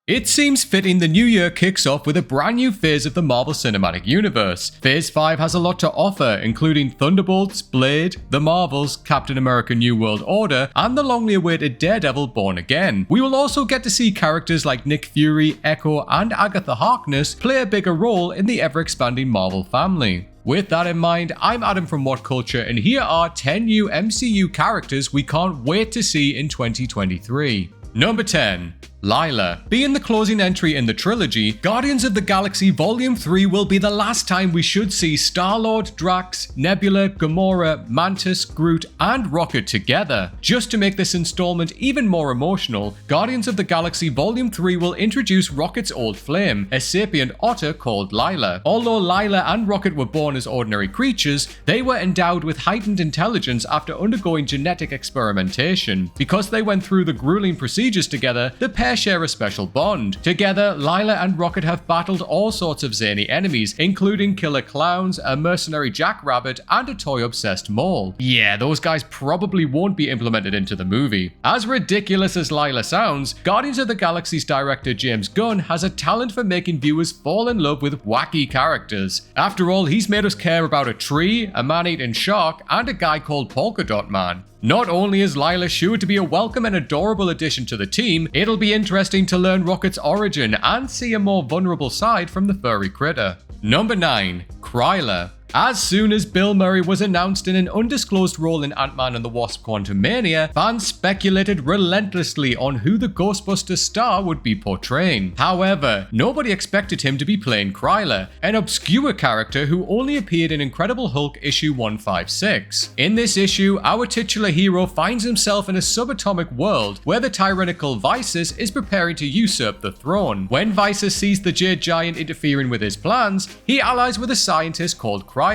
It seems fitting the new year kicks off with a brand new phase of the Marvel Cinematic Universe. Phase 5 has a lot to offer, including Thunderbolts, Blade, The Marvels, Captain America New World Order, and the longly awaited Daredevil Born Again. We will also get to see characters like Nick Fury, Echo, and Agatha Harkness play a bigger role in the ever-expanding Marvel family. With that in mind, I'm Adam from What Culture, and here are 10 new MCU characters we can't wait to see in 2023. Number 10. Lila. Being the closing entry in the trilogy, Guardians of the Galaxy Volume 3 will be the last time we should see Star-Lord, Drax, Nebula, Gamora, Mantis, Groot, and Rocket together. Just to make this installment even more emotional, Guardians of the Galaxy Volume 3 will introduce Rocket's old flame, a sapient otter called Lila. Although Lila and Rocket were born as ordinary creatures, they were endowed with heightened intelligence after undergoing genetic experimentation. Because they went through the grueling procedures together, the pair share a special bond. Together, Lila and Rocket have battled all sorts of zany enemies, including killer clowns, a mercenary jackrabbit, and a toy-obsessed mole. Yeah, those guys probably won't be implemented into the movie. As ridiculous as Lila sounds, Guardians of the Galaxy's director James Gunn has a talent for making viewers fall in love with wacky characters. After all, he's made us care about a tree, a man-eating shark, and a guy called Polka Dot Man. Not only is Lila sure to be a welcome and adorable addition to the team, it'll be interesting to learn Rocket's origin and see a more vulnerable side from the furry critter. Number 9. Kryler. As soon as Bill Murray was announced in an undisclosed role in Ant-Man and the Wasp: Quantumania, fans speculated relentlessly on who the Ghostbusters star would be portraying. However, nobody expected him to be playing Kryler, an obscure character who only appeared in Incredible Hulk issue 156. In this issue, our titular hero finds himself in a subatomic world where the tyrannical Visus is preparing to usurp the throne. When Visus sees the Jade Giant interfering with his plans, he allies with a scientist called Kryler.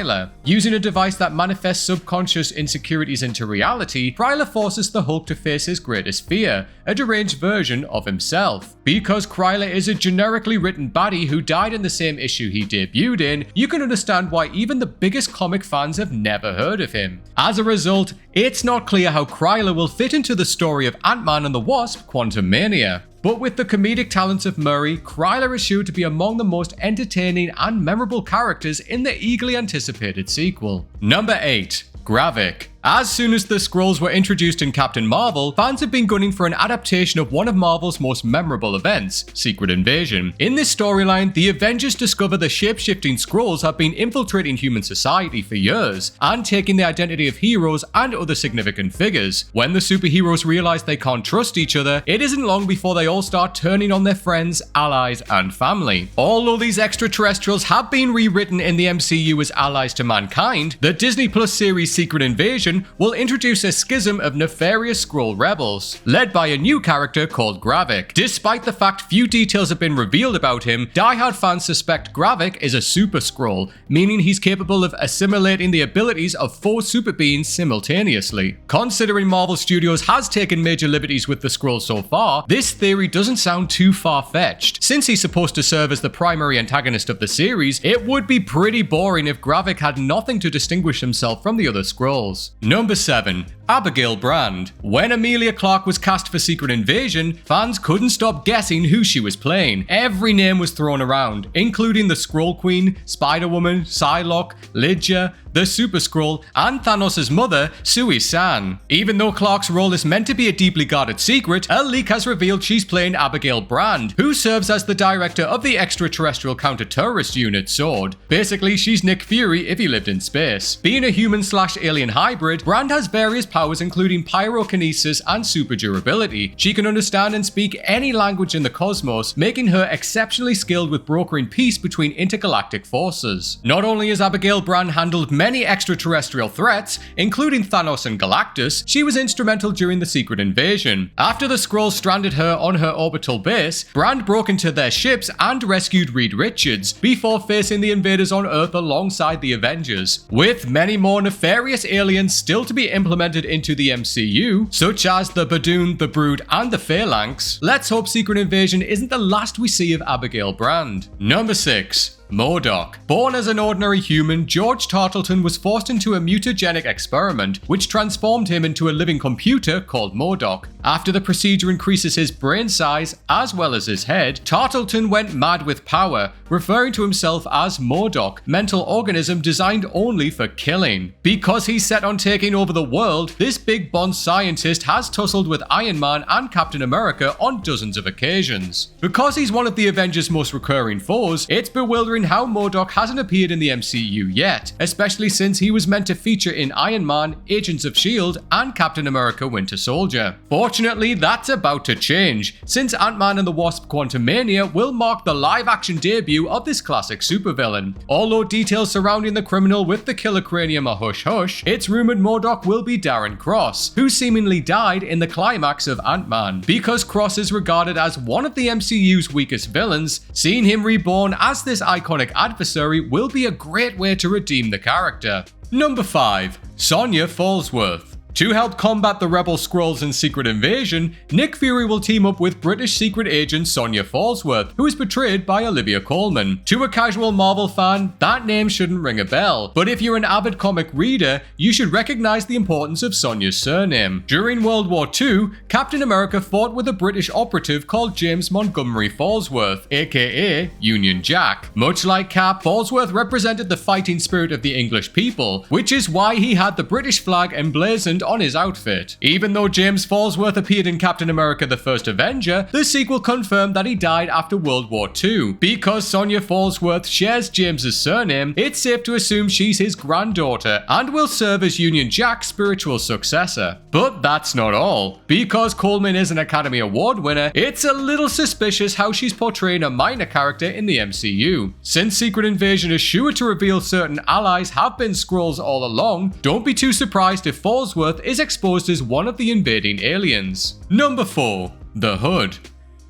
Using a device that manifests subconscious insecurities into reality, Kryler forces the Hulk to face his greatest fear, a deranged version of himself. Because Kryler is a generically written baddie who died in the same issue he debuted in, you can understand why even the biggest comic fans have never heard of him. As a result, it's not clear how Kryler will fit into the story of Ant-Man and the Wasp: Quantumania. But with the comedic talents of Murray, Kryler is sure to be among the most entertaining and memorable characters in the eagerly anticipated sequel. Number 8. Gravic. As soon as the Skrulls were introduced in Captain Marvel, fans have been gunning for an adaptation of one of Marvel's most memorable events, Secret Invasion. In this storyline, the Avengers discover the shape-shifting Skrulls have been infiltrating human society for years and taking the identity of heroes and other significant figures. When the superheroes realize they can't trust each other, it isn't long before they all start turning on their friends, allies, and family. Although these extraterrestrials have been rewritten in the MCU as allies to mankind, the Disney Plus series Secret Invasion will introduce a schism of nefarious Skrull rebels, led by a new character called Gravic. Despite the fact few details have been revealed about him, die-hard fans suspect Gravic is a super Skrull, meaning he's capable of assimilating the abilities of 4 super beings simultaneously. Considering Marvel Studios has taken major liberties with the Skrulls so far, this theory doesn't sound too far-fetched. Since he's supposed to serve as the primary antagonist of the series, it would be pretty boring if Gravic had nothing to distinguish himself from the other Skrulls. Number 7. Abigail Brand. When Emilia Clarke was cast for Secret Invasion, fans couldn't stop guessing who she was playing. Every name was thrown around, including the Skrull Queen, Spider-Woman, Psylocke, Lydia, the Super Skrull, and Thanos' mother, Sui-San. Even though Clarke's role is meant to be a deeply guarded secret, a leak has revealed she's playing Abigail Brand, who serves as the director of the extraterrestrial counter-terrorist unit, SWORD. Basically, she's Nick Fury if he lived in space. Being a human/alien hybrid, Brand has various powers including pyrokinesis and super durability. She can understand and speak any language in the cosmos, making her exceptionally skilled with brokering peace between intergalactic forces. Not only has Abigail Brand handled many extraterrestrial threats, including Thanos and Galactus, she was instrumental during the Secret Invasion. After the Skrulls stranded her on her orbital base, Brand broke into their ships and rescued Reed Richards, before facing the invaders on Earth alongside the Avengers. With many more nefarious aliens still to be implemented into the MCU, such as the Badoon, the Brood, and the Phalanx, let's hope Secret Invasion isn't the last we see of Abigail Brand. Number 6. Modoc. Born as an ordinary human, George Tartleton was forced into a mutagenic experiment which transformed him into a living computer called Modoc. After the procedure increases his brain size as well as his head, Tartleton went mad with power, referring to himself as MODOK, mental organism designed only for killing. Because he's set on taking over the world, this big Bond scientist has tussled with Iron Man and Captain America on dozens of occasions. Because he's one of the Avengers' most recurring foes, it's bewildering how MODOK hasn't appeared in the MCU yet, especially since he was meant to feature in Iron Man, Agents of S.H.I.E.L.D. and Captain America Winter Soldier. Fortunately, that's about to change, since Ant-Man and the Wasp Quantumania will mark the live-action debut of this classic supervillain. Although details surrounding the criminal with the killer cranium are hush-hush, it's rumoured MODOK will be Darren Cross, who seemingly died in the climax of Ant-Man. Because Cross is regarded as one of the MCU's weakest villains, seeing him reborn as this iconic adversary will be a great way to redeem the character. Number 5. Sonia Fallsworth. To help combat the Rebel Skrulls in Secret Invasion, Nick Fury will team up with British secret agent Sonia Fallsworth, who is portrayed by Olivia Colman. To a casual Marvel fan, that name shouldn't ring a bell, but if you're an avid comic reader, you should recognize the importance of Sonia's surname. During World War II, Captain America fought with a British operative called James Montgomery Fallsworth, aka Union Jack. Much like Cap, Fallsworth represented the fighting spirit of the English people, which is why he had the British flag emblazoned on his outfit. Even though James Fallsworth appeared in Captain America: The First Avenger, the sequel confirmed that he died after World War II. Because Sonia Fallsworth shares James's surname, it's safe to assume she's his granddaughter and will serve as Union Jack's spiritual successor. But that's not all. Because Coleman is an Academy Award winner, it's a little suspicious how she's portraying a minor character in the MCU. Since Secret Invasion is sure to reveal certain allies have been Skrulls all along, don't be too surprised if Fallsworth is exposed as one of the invading aliens. Number 4. The Hood.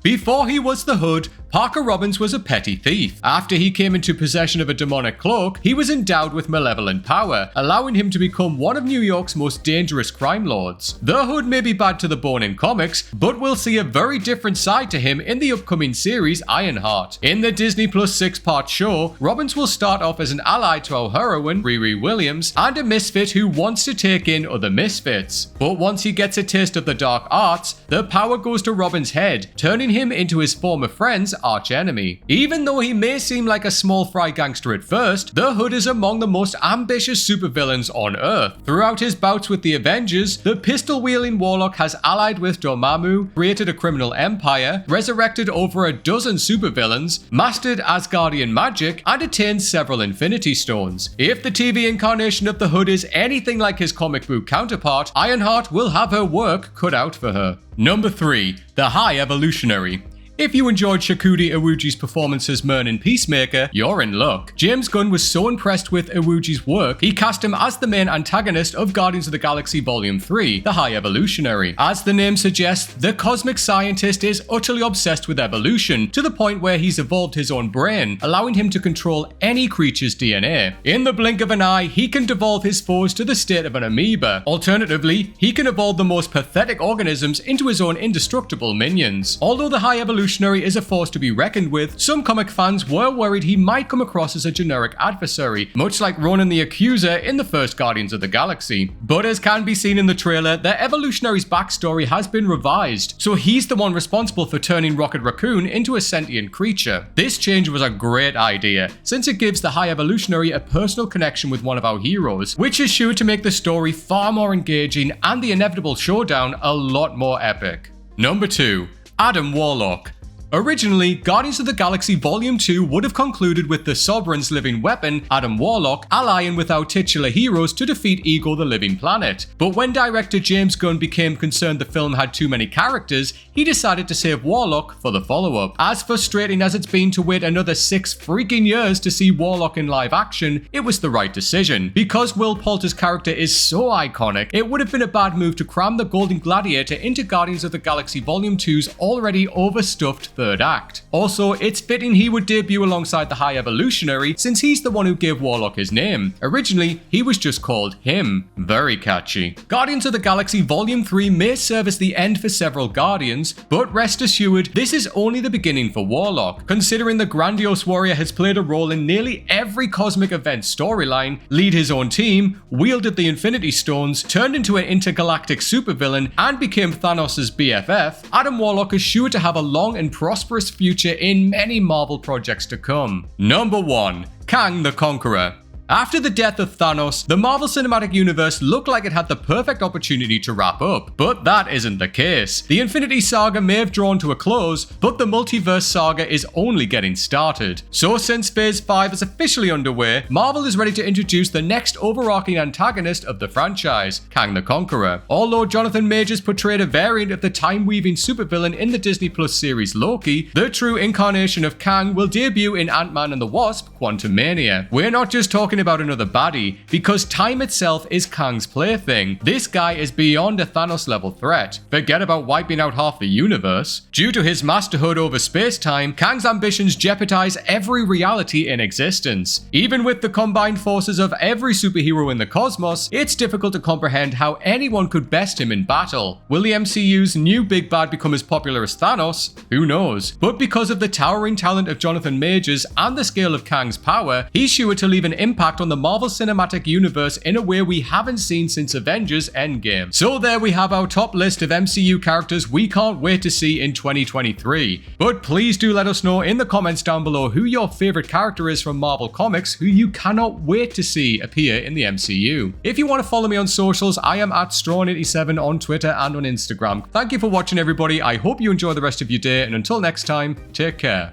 Before he was the Hood, Parker Robbins was a petty thief. After he came into possession of a demonic cloak, he was endowed with malevolent power, allowing him to become one of New York's most dangerous crime lords. The Hood may be bad to the bone in comics, but we'll see a very different side to him in the upcoming series Ironheart. In the Disney Plus 6-part show, Robbins will start off as an ally to our heroine, Riri Williams, and a misfit who wants to take in other misfits. But once he gets a taste of the dark arts, the power goes to Robin's head, turning him into his former friend's arch-enemy. Even though he may seem like a small fry gangster at first, the Hood is among the most ambitious supervillains on Earth. Throughout his bouts with the Avengers, the pistol-wielding Warlock has allied with Dormammu, created a criminal empire, resurrected over a dozen supervillains, mastered Asgardian magic, and attained several Infinity Stones. If the TV incarnation of the Hood is anything like his comic book counterpart, Ironheart will have her work cut out for her. Number 3. The High Evolutionary. If you enjoyed Shakudi Iwuji's performance as Myrn in Peacemaker, you're in luck. James Gunn was so impressed with Iwuji's work, he cast him as the main antagonist of Guardians of the Galaxy Volume 3, The High Evolutionary. As the name suggests, the cosmic scientist is utterly obsessed with evolution, to the point where he's evolved his own brain, allowing him to control any creature's DNA. In the blink of an eye, he can devolve his foes to the state of an amoeba. Alternatively, he can evolve the most pathetic organisms into his own indestructible minions. Although the High Evolutionary is a force to be reckoned with, some comic fans were worried he might come across as a generic adversary, much like Ronan the Accuser in the first Guardians of the Galaxy. But as can be seen in the trailer, the Evolutionary's backstory has been revised, so he's the one responsible for turning Rocket Raccoon into a sentient creature. This change was a great idea, since it gives the High Evolutionary a personal connection with one of our heroes, which is sure to make the story far more engaging and the inevitable showdown a lot more epic. Number 2. Adam Warlock. Originally, Guardians of the Galaxy Volume 2 would have concluded with the Sovereign's living weapon, Adam Warlock, allying with our titular heroes to defeat Ego the Living Planet. But when director James Gunn became concerned the film had too many characters, he decided to save Warlock for the follow-up. As frustrating as it's been to wait another 6 freaking years to see Warlock in live action, it was the right decision. Because Will Poulter's character is so iconic, it would have been a bad move to cram the Golden Gladiator into Guardians of the Galaxy Volume 2's already overstuffed third act. Also, it's fitting he would debut alongside the High Evolutionary since he's the one who gave Warlock his name. Originally, he was just called him. Very catchy. Guardians of the Galaxy Volume 3 may serve as the end for several Guardians, but rest assured, this is only the beginning for Warlock, considering the grandiose warrior has played a role in nearly every cosmic event storyline, lead his own team, wielded the Infinity Stones, turned into an intergalactic supervillain, and became Thanos' BFF. Adam Warlock is sure to have a long and prosperous future in many Marvel projects to come. Number 1. Kang the Conqueror. After the death of Thanos, the Marvel Cinematic Universe looked like it had the perfect opportunity to wrap up, but that isn't the case. The Infinity Saga may have drawn to a close, but the Multiverse Saga is only getting started. So since Phase 5 is officially underway, Marvel is ready to introduce the next overarching antagonist of the franchise, Kang the Conqueror. Although Jonathan Majors portrayed a variant of the time-weaving supervillain in the Disney Plus series Loki, the true incarnation of Kang will debut in Ant-Man and the Wasp: Quantumania. We're not just talking about another baddie, because time itself is Kang's plaything. This guy is beyond a Thanos level threat. Forget about wiping out half the universe. Due to his masterhood over space-time, Kang's ambitions jeopardize every reality in existence. Even with the combined forces of every superhero in the cosmos, it's difficult to comprehend how anyone could best him in battle. Will the MCU's new big bad become as popular as Thanos? Who knows? But because of the towering talent of Jonathan Majors and the scale of Kang's power, he's sure to leave an impact on the Marvel Cinematic Universe in a way we haven't seen since Avengers Endgame. So there we have our top list of MCU characters we can't wait to see in 2023. But please do let us know in the comments down below who your favorite character is from Marvel Comics who you cannot wait to see appear in the MCU. If you want to follow me on socials, I am at Strawn87 on Twitter and on Instagram. Thank you for watching, everybody. I hope you enjoy the rest of your day, and until next time, take care.